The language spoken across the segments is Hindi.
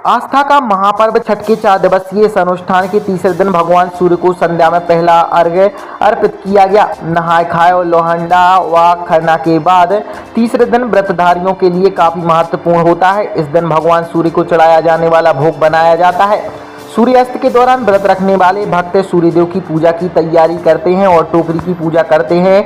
आस्था का महापर्व छठ के 4 दिवसीय इस अनुष्ठान के तीसरे दिन भगवान सूर्य को संध्या में पहला अर्घ्य अर्पित किया गया। नहाय खाए और लोहंडा व खरना के बाद तीसरे दिन व्रतधारियों के लिए काफी महत्वपूर्ण होता है। इस दिन भगवान सूर्य को चढ़ाया जाने वाला भोग बनाया जाता है। सूर्यास्त के दौरान व्रत रखने वाले भक्त सूर्यदेव की पूजा की तैयारी करते हैं और टोकरी की पूजा करते हैं।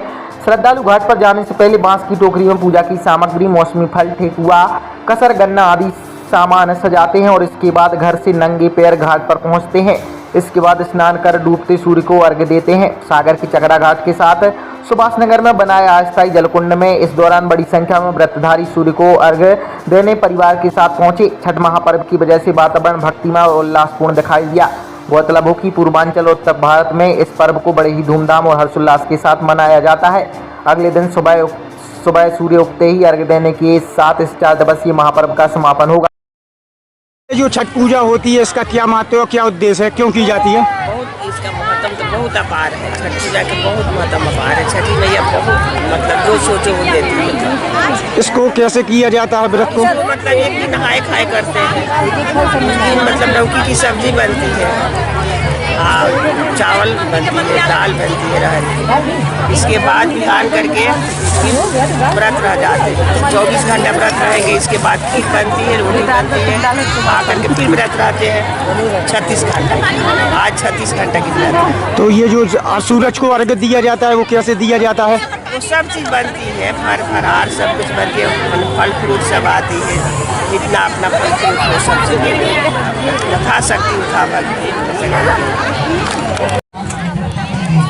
श्रद्धालु घाट पर जाने से पहले बांस की टोकरी में पूजा की सामग्री, मौसमी फल, ठेकुआ, कसर, गन्ना आदि सामान सजाते हैं और इसके बाद घर से नंगे पैर घाट पर पहुंचते हैं। इसके बाद स्नान कर डूबते सूर्य को अर्घ्य देते हैं। सागर के चकरा घाट के साथ सुभाष नगर में बनाए अस्थायी जलकुंड में इस दौरान बड़ी संख्या में व्रतधारी सूर्य को अर्घ्य देने परिवार के साथ पहुंचे। छठ महापर्व की वजह से वातावरण भक्तिमय और उल्लासपूर्ण दिखाई दिया। गौरतलब हो कि पूर्वांचल और उत्तर भारत में इस पर्व को बड़े ही धूमधाम और हर्षोल्लास के साथ मनाया जाता है। अगले दिन सुबह सूर्य उगते ही अर्घ्य देने के साथ इस 4 दिवसीय महापर्व का समापन होगा। जो छठ पूजा होती है इसका क्या महत्व, क्या उद्देश्य है, क्यों की जाती है? बहुत इसका महत्व तो बहुत अपार है। छठ पूजा के बहुत महत्व अपार है। छठी मैया बहुत मतलब जो सोचे वो देती है। इसको कैसे किया जाता है व्रत को? मतलब एक दिन नहाए खाए करते हैं, मतलब लौकी की सब्जी बनती है, चावल बनती है, दाल बनती है रहर की। इसके बाद बिहान करके व्रत रह जाते हैं। 24 घंटा व्रत रहेंगे। इसके बाद खीर बनती है, रोटी बनती है, खा करके फिर व्रत रहते हैं 36 घंटा। आज 36 घंटा की व्रत है। तो ये जो सूरज को अर्घ्य दिया जाता है वो कैसे दिया जाता है? वो सब चीज़ बनती है, फरार सब कुछ बनती है, फल फ्रूट सब आती है। जितना अपना फल फ्रूट वो सब चीज़ खा सकती उठा बनती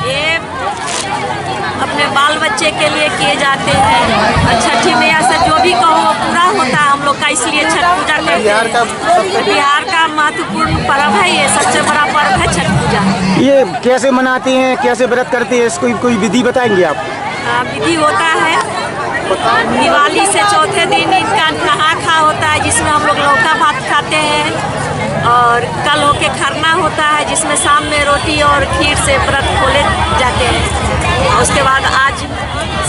ये अपने बाल बच्चे के लिए किए जाते हैं और छठी मैया से जो भी कहो वो पूरा होता है हम लोग का, इसलिए छठ पूजा करते हैं। बिहार का महत्वपूर्ण पर्व है, ये सबसे बड़ा पर्व है छठ पूजा। ये कैसे मनाते हैं, कैसे व्रत करते हैं, इसको कोई विधि बताएंगे आप? विधि होता है, दिवाली से चौथे दिन इनका नहा खा होता है जिसमें हम लोग लौका भात खाते हैं, और कल होके खरना होता है जिसमें शाम में रोटी और खीर से व्रत खोले जाते हैं। और उसके बाद आज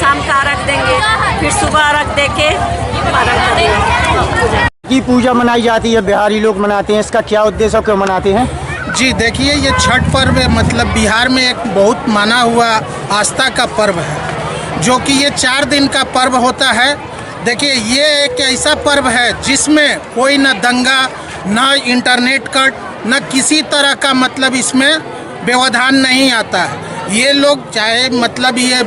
शाम का अर्घ देंगे, फिर सुबह अर्घ दे के अर्घ करेंगे। की पूजा मनाई जाती है, बिहारी लोग मनाते हैं, इसका क्या उद्देश्य है, क्यों मनाते हैं? जी देखिए, ये छठ पर्व मतलब बिहार में एक बहुत माना हुआ आस्था का पर्व है, जो कि ये 4 दिन का पर्व होता है। देखिए, ये एक ऐसा पर्व है जिसमें कोई न दंगा, न इंटरनेट कट, न किसी तरह का मतलब इसमें व्यवधान नहीं आता है। ये लोग चाहे मतलब ये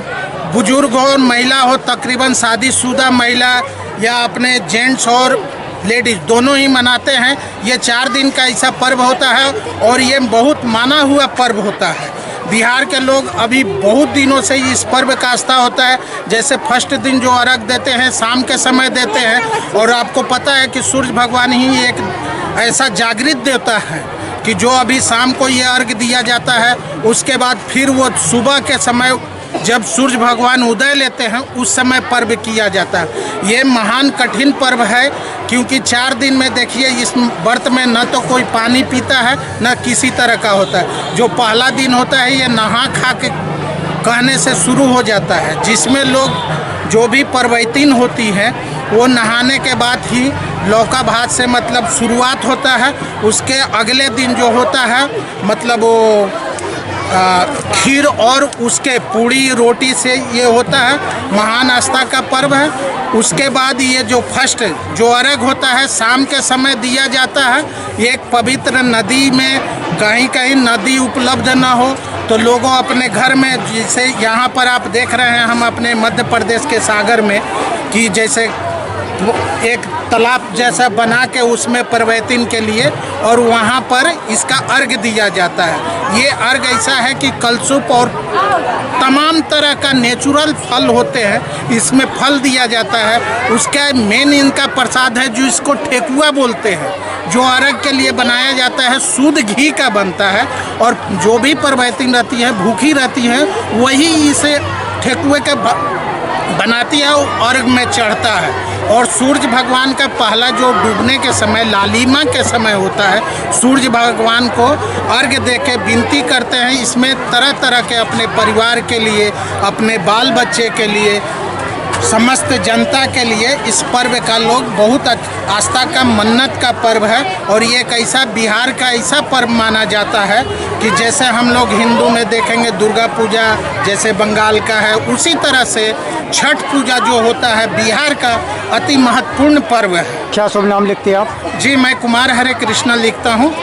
बुजुर्ग हो, महिला हो, तकरीबन शादीशुदा महिला या अपने जेंट्स और लेडीज दोनों ही मनाते हैं। ये 4 दिन का ऐसा पर्व होता है और ये बहुत माना हुआ पर्व होता है। बिहार के लोग अभी बहुत दिनों से इस पर्व का आस्था होता है। जैसे फर्स्ट दिन जो अर्घ देते हैं शाम के समय देते हैं, और आपको पता है कि सूर्य भगवान ही एक ऐसा जागृत देवता है कि जो अभी शाम को ये अर्घ दिया जाता है, उसके बाद फिर वो सुबह के समय जब सूर्य भगवान उदय लेते हैं उस समय पर्व किया जाता है। ये महान कठिन पर्व है, क्योंकि 4 दिन में देखिए इस व्रत में न तो कोई पानी पीता है न किसी तरह का होता है। जो पहला दिन होता है ये नहा खा के कहने से शुरू हो जाता है, जिसमें लोग जो भी पर्वैतीन होती हैं वो नहाने के बाद ही लौका भात से मतलब शुरुआत होता है। उसके अगले दिन जो होता है मतलब वो खीर और उसके पूड़ी रोटी से ये होता है। महान आस्था का पर्व है। उसके बाद ये जो फर्स्ट जो अर्घ होता है शाम के समय दिया जाता है। एक पवित्र नदी में, कहीं कहीं नदी उपलब्ध ना हो तो लोगों अपने घर में, जैसे यहाँ पर आप देख रहे हैं हम अपने मध्य प्रदेश के सागर में, कि जैसे एक तालाब जैसा बना के उसमें पर्वैतीन के लिए, और वहाँ पर इसका अर्घ दिया जाता है। ये अर्घ ऐसा है कि कलसुप और तमाम तरह का नेचुरल फल होते हैं, इसमें फल दिया जाता है। उसका मेन इनका प्रसाद है जो इसको ठेकुआ बोलते हैं, जो अर्घ के लिए बनाया जाता है। शुद्ध घी का बनता है, और जो भी पर्वैतीन रहती है भूखी रहती हैं वही इसे ठेकुए के बनाती है और अर्घ में चढ़ता है। और सूर्य भगवान का पहला जो डूबने के समय, लालिमा के समय होता है, सूर्य भगवान को अर्घ दे के विनती करते हैं। इसमें तरह तरह के अपने परिवार के लिए, अपने बाल बच्चे के लिए समस्त जनता के लिए इस पर्व का लोग बहुत आस्था का मन्नत का पर्व है। और ये एक ऐसा बिहार का ऐसा पर्व माना जाता है कि जैसे हम लोग हिंदू में देखेंगे दुर्गा पूजा जैसे बंगाल का है, उसी तरह से छठ पूजा जो होता है बिहार का अति महत्वपूर्ण पर्व है। क्या शुभ नाम लिखते हैं आप? जी मैं कुमार हरे कृष्णा लिखता हूँ।